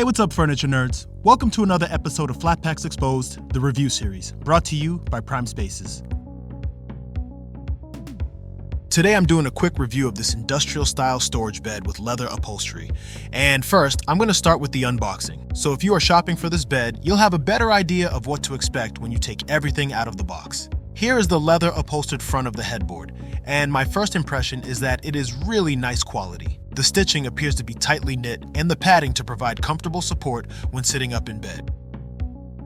Hey, what's up, furniture nerds? Welcome to another episode of Flat Packs Exposed, the review series, brought to you by Prime Spaces. Today I'm doing a quick review of this industrial-style storage bed with leather upholstery. And first, I'm going to start with the unboxing. So if you are shopping for this bed, you'll have a better idea of what to expect when you take everything out of the box. Here is the leather upholstered front of the headboard, and my first impression is that it is really nice quality. The stitching appears to be tightly knit and the padding to provide comfortable support when sitting up in bed.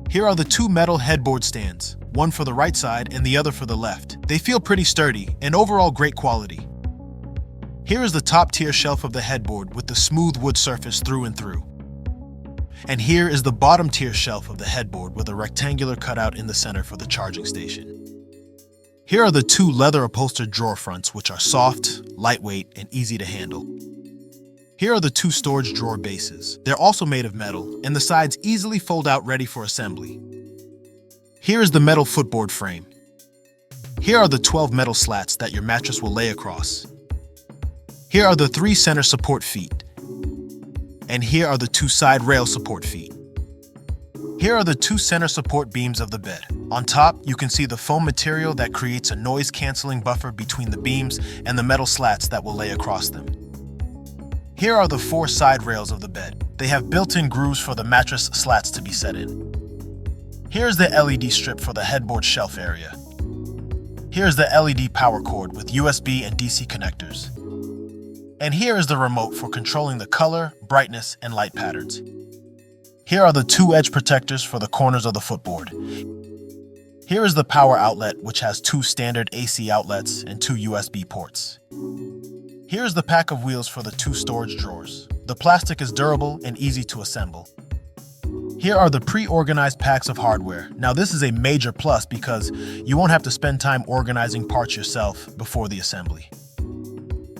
Here are the two metal headboard stands, one for the right side and the other for the left. They feel pretty sturdy and overall great quality. Here is the top tier shelf of the headboard with the smooth wood surface through and through. And here is the bottom tier shelf of the headboard with a rectangular cutout in the center for the charging station. Here are the two leather upholstered drawer fronts, which are soft, lightweight, and easy to handle. Here are the two storage drawer bases. They're also made of metal, and the sides easily fold out ready for assembly. Here is the metal footboard frame. Here are the 12 metal slats that your mattress will lay across. Here are the 3 center support feet. And here are the 2 side rail support feet. Here are the 2 center support beams of the bed. On top, you can see the foam material that creates a noise-canceling buffer between the beams and the metal slats that will lay across them. Here are the 4 side rails of the bed. They have built-in grooves for the mattress slats to be set in. Here's the LED strip for the headboard shelf area. Here's the LED power cord with USB and DC connectors. And here is the remote for controlling the color, brightness, and light patterns. Here are the 2 edge protectors for the corners of the footboard. Here is the power outlet, which has 2 standard AC outlets and 2 USB ports. Here is the pack of wheels for the 2 storage drawers. The plastic is durable and easy to assemble. Here are the pre-organized packs of hardware. Now this is a major plus because you won't have to spend time organizing parts yourself before the assembly.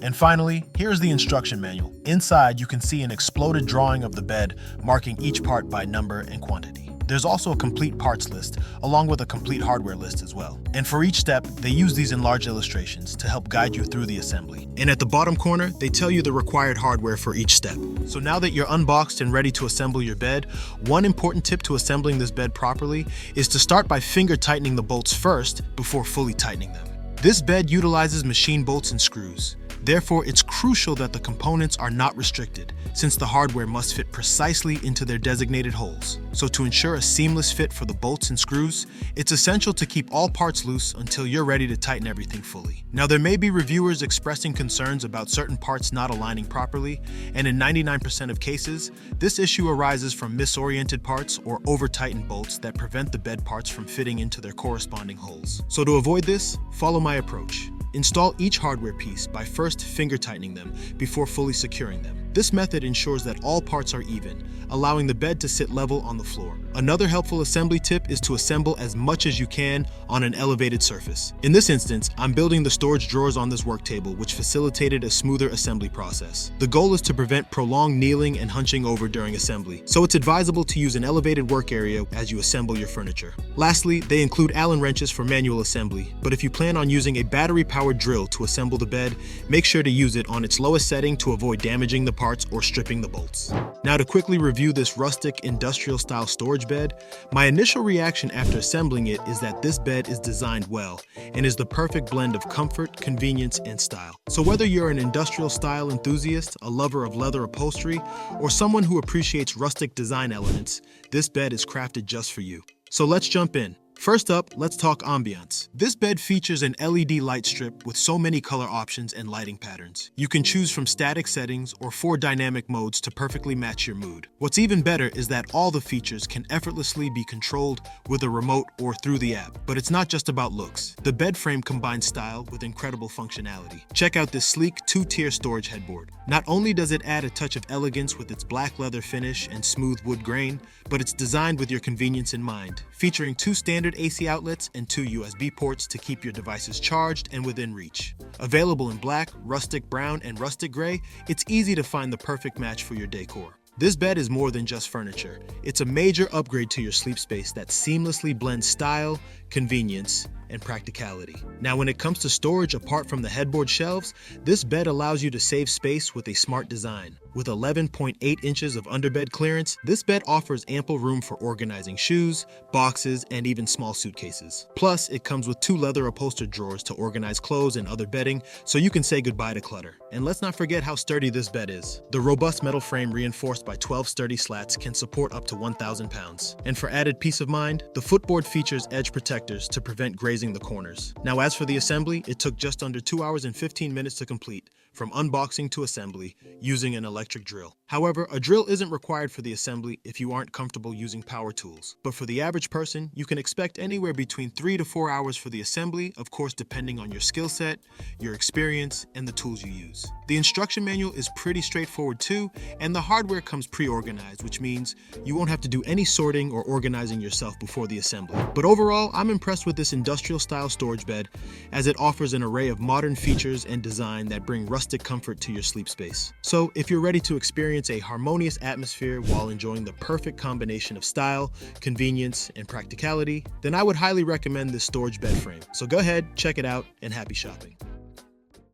And finally, here's the instruction manual. Inside, you can see an exploded drawing of the bed, marking each part by number and quantity. There's also a complete parts list, along with a complete hardware list as well. And for each step, they use these enlarged illustrations to help guide you through the assembly. And at the bottom corner, they tell you the required hardware for each step. So now that you're unboxed and ready to assemble your bed, one important tip to assembling this bed properly is to start by finger tightening the bolts first before fully tightening them. This bed utilizes machine bolts and screws. Therefore, it's crucial that the components are not restricted, since the hardware must fit precisely into their designated holes. So to ensure a seamless fit for the bolts and screws, it's essential to keep all parts loose until you're ready to tighten everything fully. Now, there may be reviewers expressing concerns about certain parts not aligning properly, and in 99% of cases, this issue arises from misoriented parts or over-tightened bolts that prevent the bed parts from fitting into their corresponding holes. So to avoid this, follow my approach. Install each hardware piece by first finger tightening them before fully securing them. This method ensures that all parts are even, allowing the bed to sit level on the floor. Another helpful assembly tip is to assemble as much as you can on an elevated surface. In this instance, I'm building the storage drawers on this work table, which facilitated a smoother assembly process. The goal is to prevent prolonged kneeling and hunching over during assembly, so it's advisable to use an elevated work area as you assemble your furniture. Lastly, they include Allen wrenches for manual assembly, but if you plan on using a battery-powered drill to assemble the bed, make sure to use it on its lowest setting to avoid damaging the parts or stripping the bolts. Now, to quickly review this rustic industrial-style storage bed, my initial reaction after assembling it is that this bed is designed well and is the perfect blend of comfort, convenience, and style. So whether you're an industrial style enthusiast, a lover of leather upholstery, or someone who appreciates rustic design elements, this bed is crafted just for you. So let's jump in. First up, let's talk ambiance. This bed features an LED light strip with so many color options and lighting patterns. You can choose from static settings or 4 dynamic modes to perfectly match your mood. What's even better is that all the features can effortlessly be controlled with a remote or through the app. But it's not just about looks. The bed frame combines style with incredible functionality. Check out this sleek 2-tier storage headboard. Not only does it add a touch of elegance with its black leather finish and smooth wood grain, but it's designed with your convenience in mind, featuring 2 standard AC outlets and 2 USB ports to keep your devices charged and within reach. Available in black, rustic brown, and rustic gray, it's easy to find the perfect match for your decor. This bed is more than just furniture. It's a major upgrade to your sleep space that seamlessly blends style, convenience, and practicality. Now, when it comes to storage apart from the headboard shelves, this bed allows you to save space with a smart design. With 11.8 inches of underbed clearance, this bed offers ample room for organizing shoes, boxes, and even small suitcases. Plus, it comes with 2 leather upholstered drawers to organize clothes and other bedding, so you can say goodbye to clutter. And let's not forget how sturdy this bed is. The robust metal frame reinforced by 12 sturdy slats can support up to 1,000 pounds. And for added peace of mind, the footboard features edge protectors to prevent grazing the corners. Now, as for the assembly, it took just under 2 hours and 15 minutes to complete, from unboxing to assembly, using an electric drill. However, a drill isn't required for the assembly if you aren't comfortable using power tools. But for the average person, you can expect anywhere between 3 to 4 hours for the assembly, of course depending on your skill set, your experience, and the tools you use. The instruction manual is pretty straightforward too, and the hardware comes pre-organized, which means you won't have to do any sorting or organizing yourself before the assembly. But overall, I'm impressed with this industrial-style storage bed, as it offers an array of modern features and design that bring rustic comfort to your sleep space. So if you're ready to experience a harmonious atmosphere while enjoying the perfect combination of style, convenience, and practicality, then I would highly recommend this storage bed frame. So go ahead, check it out, and happy shopping.